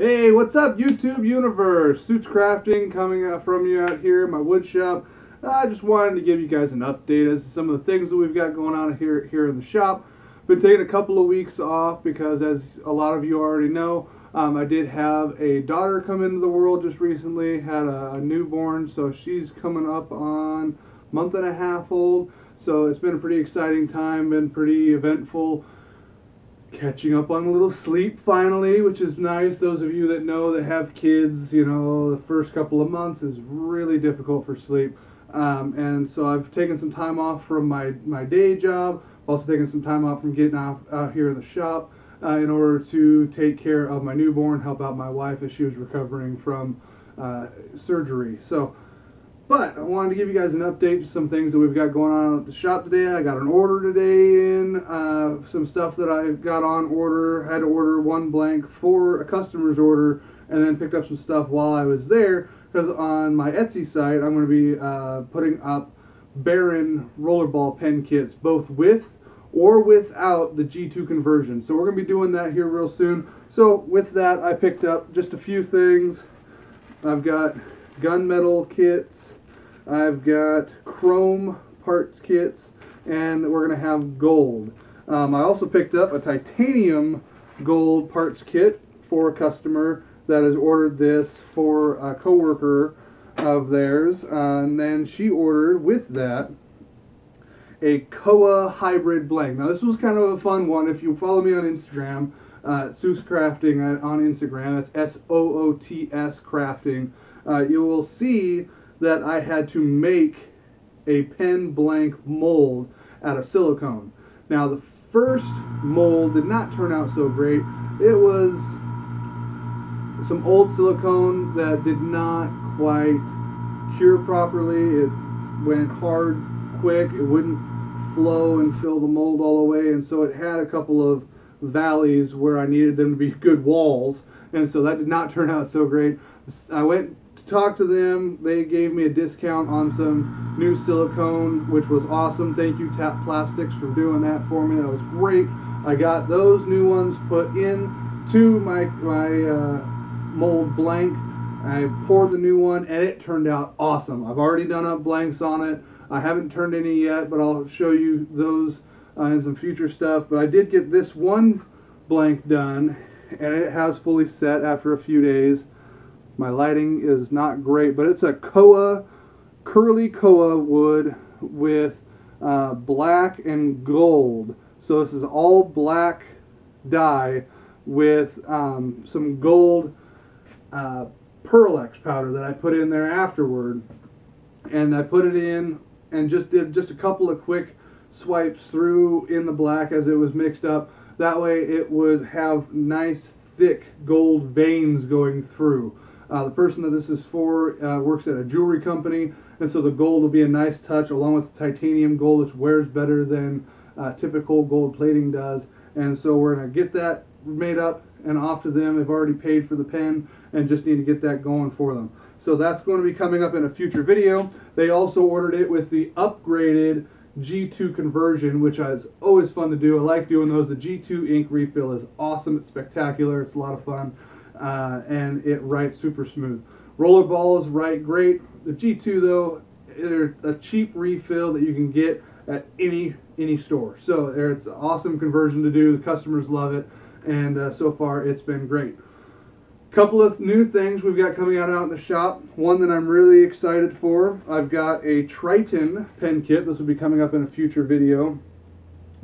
Hey, what's up, YouTube universe? Suits Crafting coming out from you out here in my wood shop. I just wanted to give you guys an update as to some of the things that we've got going on here in the shop. Been taking a couple of weeks off because, as a lot of you already know, I did have a daughter come into the world just recently. Had a newborn, so she's coming up on a month and a half old. So it's been a pretty exciting time, been pretty eventful. Catching up on a little sleep finally, which is nice. Those of you that know that have kids, you know, the first couple of months is really difficult for sleep. And so I've taken some time off from my day job, also taken some time off from getting out here in the shop in order to take care of my newborn, help out my wife as she was recovering from surgery. But I wanted to give you guys an update to some things that we've got going on at the shop today. I got an order today in, some stuff that I've got on order. Had to order one blank for a customer's order, and then picked up some stuff while I was there, because on my Etsy site I'm going to be putting up Baron rollerball pen kits, both with or without the G2 conversion. So we're going to be doing that here real soon. So with that, I picked up just a few things. I've got gunmetal kits, I've got chrome parts kits, and we're going to have gold. I also picked up a titanium gold parts kit for a customer that has ordered this for a coworker of theirs, and then she ordered with that a Koa hybrid blank. Now this was kind of a fun one. If you follow me on Instagram, Suits Crafting on Instagram, that's S-O-O-T-S Crafting, you will see that I had to make a pen blank mold out of silicone. Now the first mold did not turn out so great. It was some old silicone that did not quite cure properly. It went hard quick. It wouldn't flow and fill the mold all the way, and so it had a couple of valleys where I needed them to be good walls, and so that did not turn out so great. I went to talk to them. They gave me a discount on some new silicone, which was awesome. Thank you, Tap Plastics, for doing that for me. That was great. I got those new ones put in to my mold blank. I poured the new one, and it turned out awesome. I've already done up blanks on it. I haven't turned any yet, but I'll show you those in some future stuff. But I did get this one blank done, and it has fully set after a few days. My lighting is not great, but it's a Koa, curly Koa wood with black and gold. So this is all black dye with some gold Pearl-Ex powder that I put in there afterward. And I put it in and just did a couple of quick swipes through in the black as it was mixed up. That way it would have nice thick gold veins going through. The person that this is for works at a jewelry company, and so the gold will be a nice touch along with the titanium gold, which wears better than typical gold plating does. And so we're going to get that made up and off to them. They've already paid for the pen and just need to get that going for them. So that's going to be coming up in a future video. They also ordered it with the upgraded G2 conversion, which is always fun to do. I like doing those. The G2 ink refill is awesome. It's spectacular. It's a lot of fun. And it writes super smooth. Rollerballs write great. The G2 though, they're a cheap refill that you can get at any store. So it's an awesome conversion to do. The customers love it, and so far it's been great. Couple of new things we've got coming out in the shop. One that I'm really excited for. I've got a Triton pen kit. This will be coming up in a future video.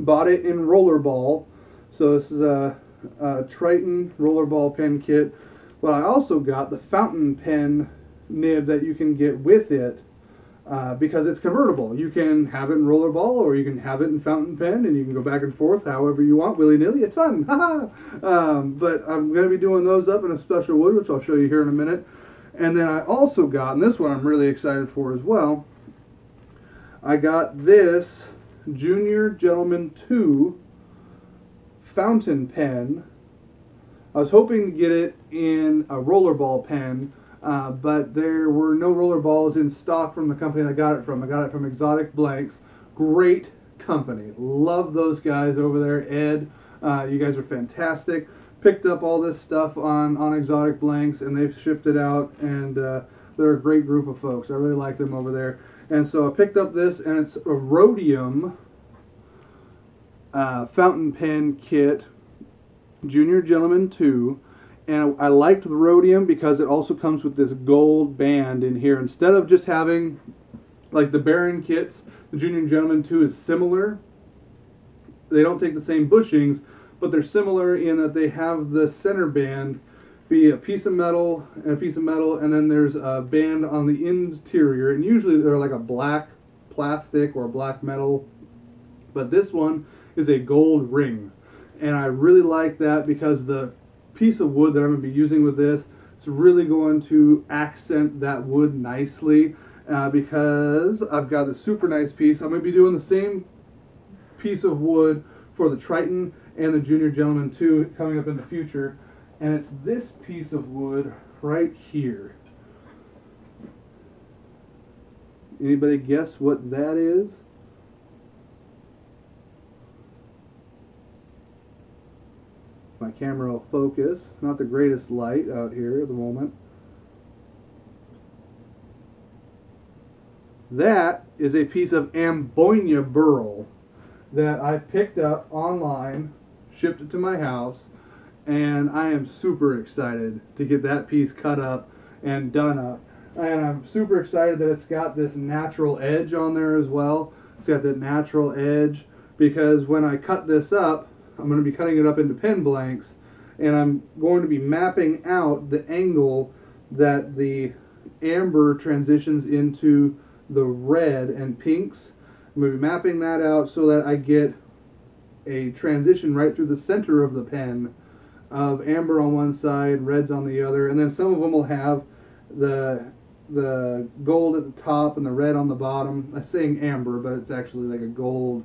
Bought it in Rollerball. So this is a Triton rollerball pen kit. But I also got the fountain pen nib that you can get with it because it's convertible. You can have it in rollerball, or you can have it in fountain pen, and you can go back and forth however you want, willy-nilly. It's fun. But I'm going to be doing those up in a special wood, which I'll show you here in a minute. And then I also got, and this one I'm really excited for as well, I got this Junior Gentleman 2 fountain pen. I was hoping to get it in a rollerball pen, but there were no rollerballs in stock from the company I got it from. I got it from Exotic Blanks. Great company. Love those guys over there. Ed, you guys are fantastic. picked up all this stuff on Exotic Blanks, and they've shipped it out, and they're a great group of folks. I really like them over there. And so I picked up this, and it's a Rhodium fountain pen kit, Junior Gentleman 2. And I liked the Rhodium because it also comes with this gold band in here. Instead of just having, like the Baron kits, the Junior Gentleman 2 is similar. They don't take the same bushings, but they're similar in that they have the center band be a piece of metal and a piece of metal, and then there's a band on the interior, and usually they're like a black plastic or black metal, but this one is a gold ring. And I really like that because the piece of wood that I'm going to be using with this is really going to accent that wood nicely, because I've got a super nice piece. I'm going to be doing the same piece of wood for the Triton and the Junior Gentleman 2 coming up in the future, and it's this piece of wood right here. Anybody guess what that is? My camera will focus. Not the greatest light out here at the moment. That is a piece of Ambonia burl that I picked up online, shipped it to my house, and I am super excited to get that piece cut up and done up. And I'm super excited that it's got this natural edge on there as well. It's got that natural edge because when I cut this up, I'm going to be cutting it up into pen blanks, and I'm going to be mapping out the angle that the amber transitions into the red and pinks. I'm going to be mapping that out so that I get a transition right through the center of the pen of amber on one side, reds on the other, and then some of them will have the gold at the top and the red on the bottom. I'm saying amber, but it's actually like a gold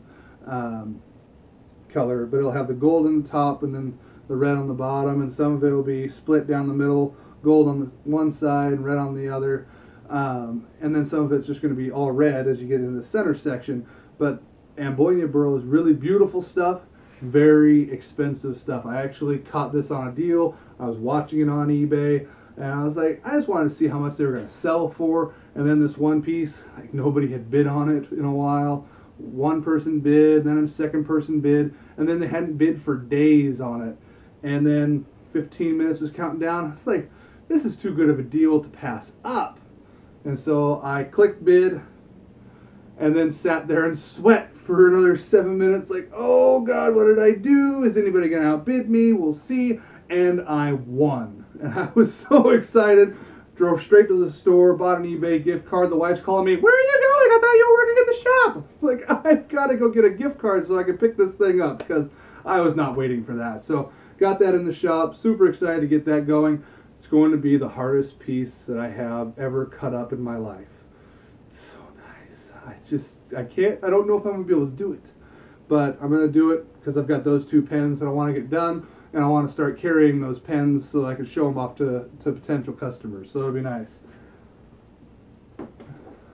color, but it'll have the gold on the top and then the red on the bottom, and some of it will be split down the middle, gold on the one side and red on the other, and then some of it's just going to be all red as you get into the center section. But Ambonia burl is really beautiful stuff, very expensive stuff. I actually caught this on a deal. I was watching it on eBay, and I was like, I just wanted to see how much they were going to sell for. And then this one piece, like nobody had bid on it in a while. One person bid, then a second person bid, and then they hadn't bid for days on it. And then 15 minutes was counting down. It's like, this is too good of a deal to pass up. And so I clicked bid, and then sat there and sweat for another 7 minutes, like, oh God, what did I do? Is anybody going to outbid me? We'll see. And I won. And I was so excited. Drove straight to the store, bought an eBay gift card. The wife's calling me, where are you going? I thought you were working at the shop. Like, I've got to go get a gift card so I can pick this thing up, because I was not waiting for that. So got that in the shop. Super excited to get that going. It's going to be the hardest piece that I have ever cut up in my life. So nice. I don't know if I'm going to be able to do it, but I'm going to do it because I've got those two pens that I want to get done, and I want to start carrying those pens so I can show them off to potential customers. So it'll be nice.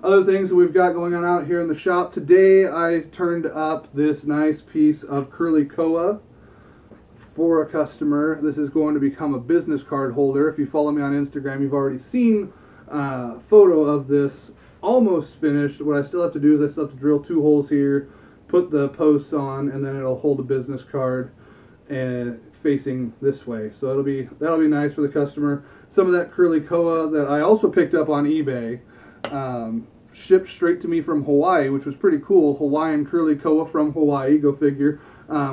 Other things that we've got going on out here in the shop today, I turned up this nice piece of Curly Koa for a customer. This is going to become a business card holder. If you follow me on Instagram, you've already seen a photo of this almost finished. What I still have to do is I still have to drill 2 holes here, put the posts on, and then it'll hold a business card and facing this way. So that'll be nice for the customer. Some of that Curly Koa that I also picked up on eBay, shipped straight to me from Hawaii, which was pretty cool. Hawaiian Curly Koa from Hawaii, go figure.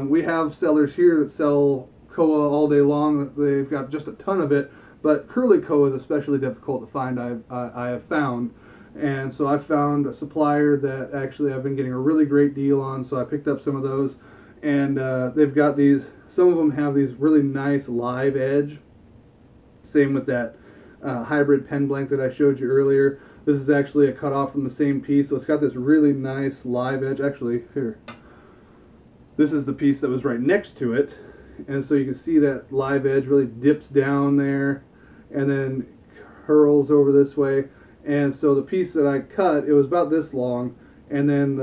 We have sellers here that sell Koa all day long. They've got just a ton of it, but Curly Koa is especially difficult to find, I have found. And so I found a supplier that actually I've been getting a really great deal on, so I picked up some of those. And they've got these, some of them have these really nice live edge. Same with that hybrid pen blank that I showed you earlier. This is actually a cut off from the same piece, so it's got this really nice live edge. Actually, here, this is the piece that was right next to it, and so you can see that live edge really dips down there and then curls over this way. And so the piece that I cut, it was about this long, and then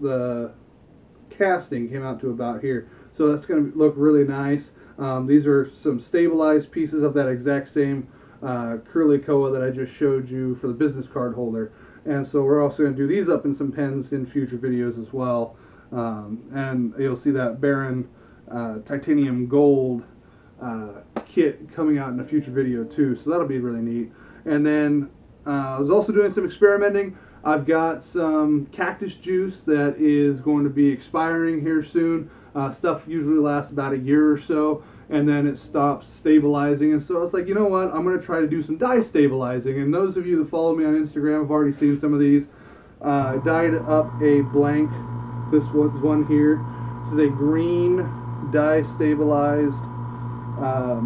the casting came out to about here. So that's going to look really nice. These are some stabilized pieces of that exact same curly koa that I just showed you for the business card holder. And so we're also going to do these up in some pens in future videos as well. And you'll see that Baron titanium gold kit coming out in a future video too, so that'll be really neat. And then I was also doing some experimenting. I've got some cactus juice that is going to be expiring here soon. Stuff usually lasts about a year or so, and then it stops stabilizing. And so I was like, you know what, I'm going to try to do some dye stabilizing. And those of you that follow me on Instagram have already seen some of these. I dyed up a blank. This one's one here. This is a green dye stabilized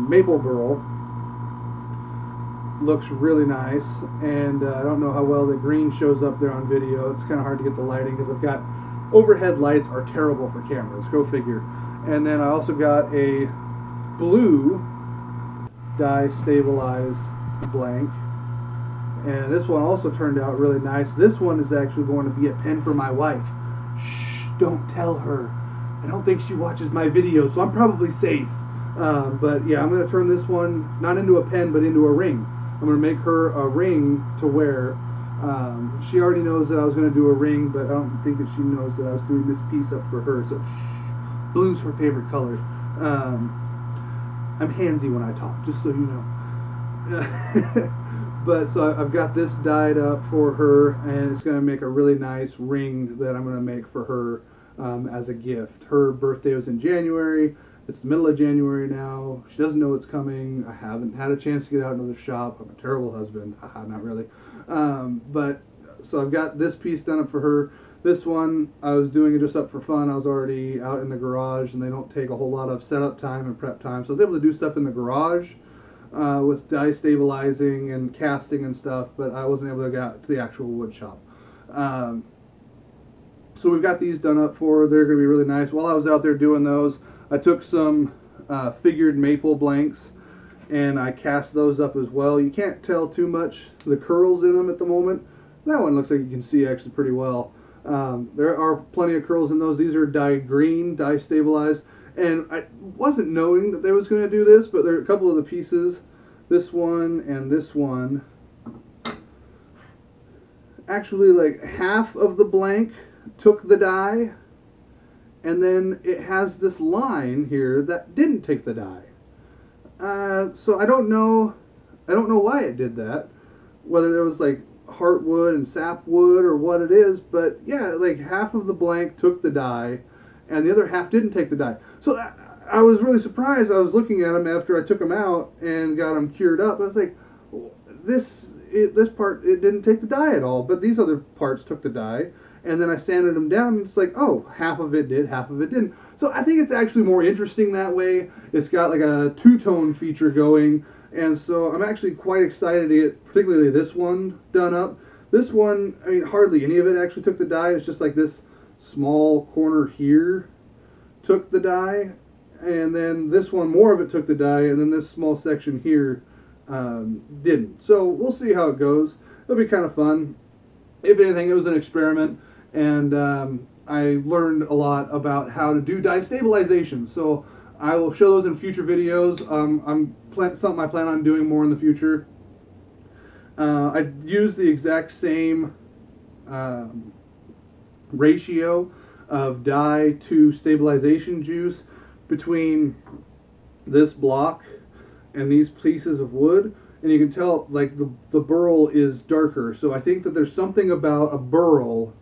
maple burl. Looks really nice, and I don't know how well the green shows up there on video. It's kind of hard to get the lighting because I've got overhead lights are terrible for cameras, go figure. And then I also got a blue dye stabilized blank, and this one also turned out really nice. This one is actually going to be a pen for my wife. Shh, don't tell her. I don't think she watches my videos, so I'm probably safe. But yeah, I'm going to turn this one not into a pen but into a ring. I'm going to make her a ring to wear. She already knows that I was going to do a ring, but I don't think that she knows that I was doing this piece up for her. So shh, blue's her favorite color. I'm handsy when I talk, just so you know. But so I've got this dyed up for her, and it's going to make a really nice ring that I'm going to make for her as a gift. Her birthday was in January. It's the middle of January now. She doesn't know it's coming. I haven't had a chance to get out into the shop. I'm a terrible husband. Haha, not really. But so I've got this piece done up for her. This one, I was doing it just up for fun. I was already out in the garage, and they don't take a whole lot of setup time and prep time. So I was able to do stuff in the garage with dye stabilizing and casting and stuff, but I wasn't able to get to the actual wood shop. So we've got these done up for her. They're going to be really nice. While I was out there doing those, I took some figured maple blanks and I cast those up as well. You can't tell too much the curls in them at the moment. That one looks like you can see actually pretty well. There are plenty of curls in those. These are dyed green, dye stabilized. And I wasn't knowing that they was going to do this, but there are a couple of the pieces, this one and this one, actually like half of the blank took the dye, and then it has this line here that didn't take the dye. So I don't know why it did that, whether there was like heartwood and sapwood or what it is, but yeah, like half of the blank took the dye and the other half didn't take the dye. So I was really surprised. I was looking at them after I took them out and got them cured up. I was like, this part, it didn't take the dye at all, but these other parts took the dye. And then I sanded them down, and it's like, oh, half of it did, half of it didn't. So I think it's actually more interesting that way. It's got like a two-tone feature going, and so I'm actually quite excited to get particularly this one done up. This one, I mean, hardly any of it actually took the dye. It's just like this small corner here took the dye, and then this one, more of it took the dye, and then this small section here didn't. So we'll see how it goes. It'll be kind of fun. If anything, it was an experiment. And I learned a lot about how to do dye stabilization. So I will show those in future videos. Something I plan on doing more in the future. I use the exact same ratio of dye to stabilization juice between this block and these pieces of wood. And you can tell like the burl is darker. So I think that there's something about a burl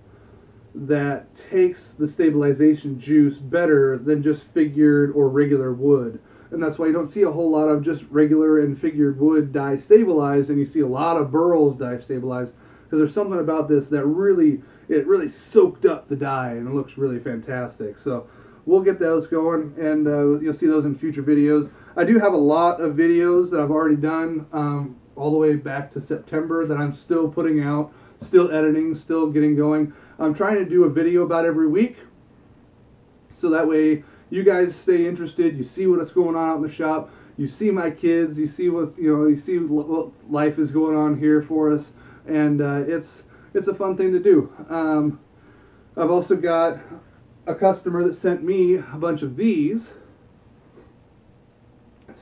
that takes the stabilization juice better than just figured or regular wood. And that's why you don't see a whole lot of just regular and figured wood dye stabilized, and you see a lot of burls dye stabilized, because there's something about this that really soaked up the dye, and it looks really fantastic. So we'll get those going, and you'll see those in future videos. I do have a lot of videos that I've already done all the way back to September that I'm still putting out, still editing, still getting going. I'm trying to do a video about every week, so that way you guys stay interested. You see what's going on out in the shop. You see my kids. You see what life is going on here for us, and it's a fun thing to do. I've also got a customer that sent me a bunch of these.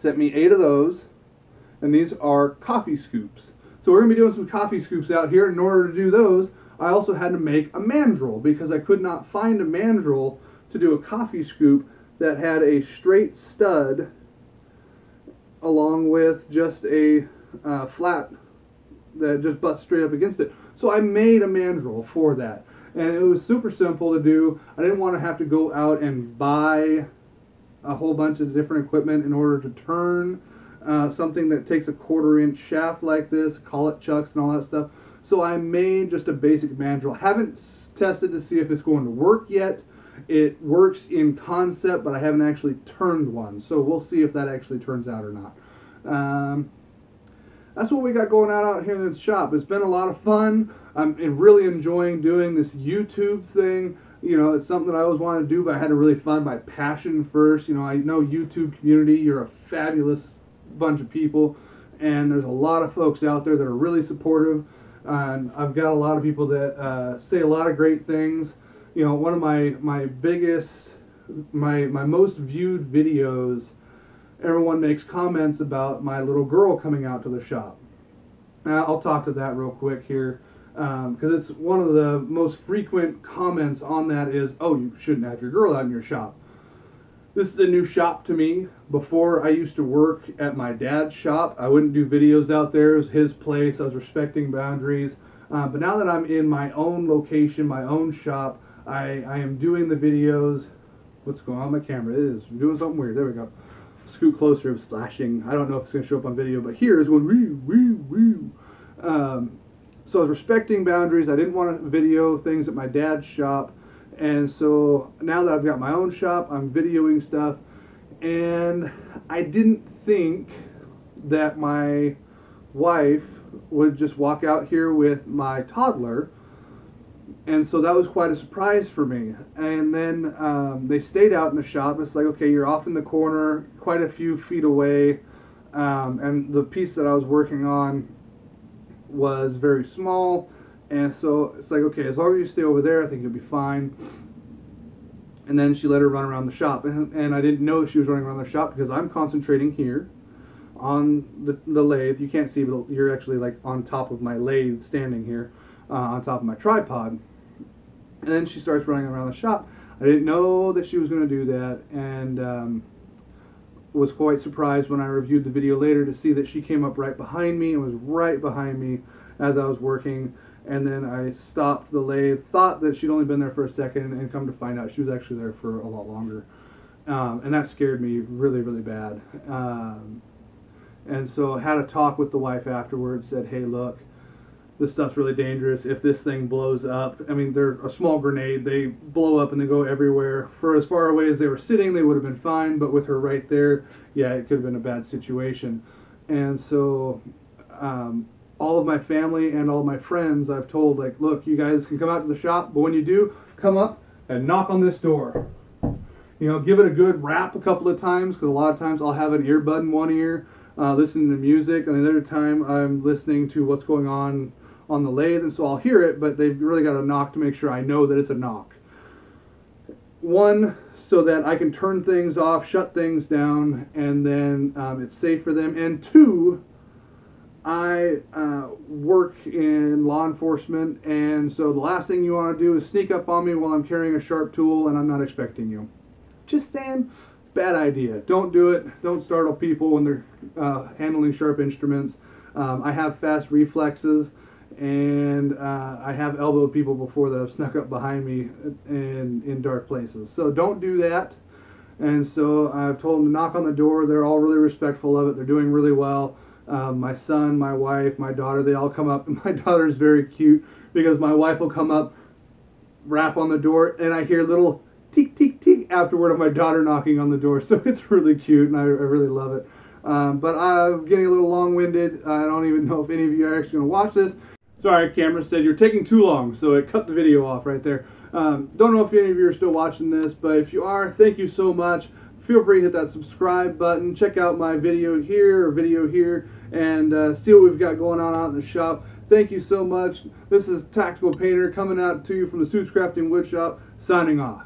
sent me 8 of those, and these are coffee scoops. So we're going to be doing some coffee scoops out here. In order to do those, I also had to make a mandrel because I could not find a mandrel to do a coffee scoop that had a straight stud along with just a flat that just butts straight up against it. So I made a mandrel for that. And it was super simple to do. I didn't want to have to go out and buy a whole bunch of different equipment in order to turn something that takes a 1/4-inch shaft like this, collet chucks and all that stuff. So I made just a basic mandrel. Haven't tested to see if it's going to work yet. It works in concept, but I haven't actually turned one. So we'll see if that actually turns out or not. That's what we got going on out here in the shop. It's been a lot of fun. I'm really enjoying doing this YouTube thing. You know, it's something that I always wanted to do, but I had to really find my passion first. You know, I know YouTube community, you're a fabulous bunch of people, and there's a lot of folks out there that are really supportive. And I've got a lot of people that say a lot of great things. You know, one of my biggest, my most viewed videos, everyone makes comments about my little girl coming out to the shop. Now, I'll talk to that real quick here, because it's one of the most frequent comments on that is, oh, you shouldn't have your girl out in your shop. This is a new shop to me. Before, I used to work at my dad's shop. I wouldn't do videos out there. It was his place. I was respecting boundaries. But now that I'm in my own location, my own shop, I am doing the videos. What's going on with my camera? It is doing something weird. There we go. Scoot closer. It was flashing. I don't know if it's going to show up on video, but here is going woo, woo, woo. So I was respecting boundaries. I didn't want to video things at my dad's shop. And so now that I've got my own shop, I'm videoing stuff. And I didn't think that my wife would just walk out here with my toddler. And so that was quite a surprise for me. And then they stayed out in the shop. It's like, okay, you're off in the corner, quite a few feet away. And the piece that I was working on was very small. And so it's like, okay, as long as you stay over there, I think you'll be fine. And then she let her run around the shop. And I didn't know she was running around the shop because I'm concentrating here on the lathe. You can't see, but you're actually like on top of my lathe standing here on top of my tripod. And then she starts running around the shop. I didn't know that she was going to do that, and was quite surprised when I reviewed the video later to see that she came up right behind me and was right behind me as I was working. And then I stopped the lathe, thought that she'd only been there for a second, and come to find out she was actually there for a lot longer. And that scared me really, really bad. And so I had a talk with the wife afterwards, said, hey, look, this stuff's really dangerous. If this thing blows up, I mean, they're a small grenade. They blow up and they go everywhere. For as far away as they were sitting, they would have been fine. But with her right there, yeah, it could have been a bad situation. And so all of my family and all of my friends, I've told, like, look, you guys can come out to the shop, but when you do, come up and knock on this door. You know, give it a good rap a couple of times, because a lot of times I'll have an earbud in one ear, listening to music, and the other time I'm listening to what's going on the lathe, and so I'll hear it, but they've really got to knock to make sure I know that it's a knock. One, so that I can turn things off, shut things down, and then it's safe for them. And two, I work in law enforcement, and so the last thing you want to do is sneak up on me while I'm carrying a sharp tool and I'm not expecting you. Just saying, bad idea. Don't do it. Don't startle people when they're handling sharp instruments. I have fast reflexes, and I have elbowed people before that have snuck up behind me in dark places. So don't do that. And so I've told them to knock on the door. They're all really respectful of it. They're doing really well. My son, my wife, my daughter, they all come up. My daughter is very cute because my wife will come up, rap on the door, and I hear little tick, tick, tick afterward of my daughter knocking on the door. So it's really cute, and I really love it. But I'm getting a little long-winded. I don't even know if any of you are actually going to watch this. Sorry, camera said you're taking too long, so it cut the video off right there. Don't know if any of you are still watching this, but if you are, thank you so much. Feel free to hit that subscribe button. Check out my video here or video here, and see what we've got going on out in the shop. Thank you so much. This is Tactical Painter coming out to you from the Suits Crafting Woodshop, signing off.